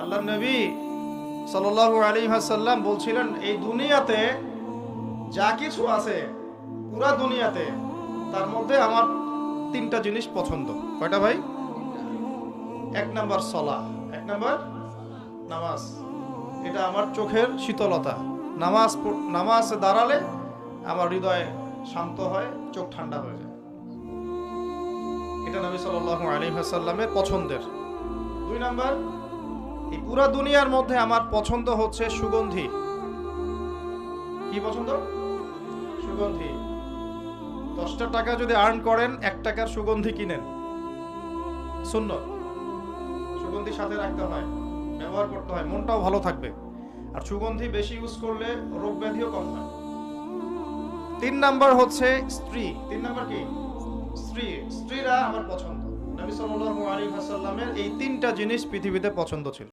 আল্লাহর নবী সাল্লাল্লাহু আলাইহি ওয়াসাল্লাম বলছিলেন, এই দুনিয়াতে যা কিছু আছে, পুরা দুনিয়াতে, তার মধ্যে আমার তিনটা জিনিস পছন্দ। কয়টা ভাই? এক নাম্বার সালাহ, এক নাম্বার নামাজ। এটা আমার চোখের শীতলতা। নামাজ দাঁড়ালে আমার হৃদয় শান্ত হয়, চোখ ঠান্ডা হয়ে যায়। এটা নবী সাল্লাল্লাহু আলাইহি ওয়াসাল্লামের পছন্দের। দুই নাম্বার, এই পুরা দুনিয়ার মধ্যে আমার পছন্দ হচ্ছে সুগন্ধি। কি পছন্দ? সুগন্ধি। 10টা টাকা যদি আর্ন করেন, 1 টাকার সুগন্ধি কিনেন, সুন্নাত। সুগন্ধি সাথে রাখতে হয়, ব্যবহার করতে হয়, মনটাও ভালো থাকবে। আর সুগন্ধি বেশি ইউজ করলে রোগ ব্যাধিও কম হয়। 3 নাম্বার হচ্ছে স্ত্রী। 3 নাম্বার কি? স্ত্রী। স্ত্রীরা আমার পছন্দ। নবী সাল্লাল্লাহু আলাইহি ওয়াসাল্লামের এই 3টা জিনিস পৃথিবীতে পছন্দ ছিল।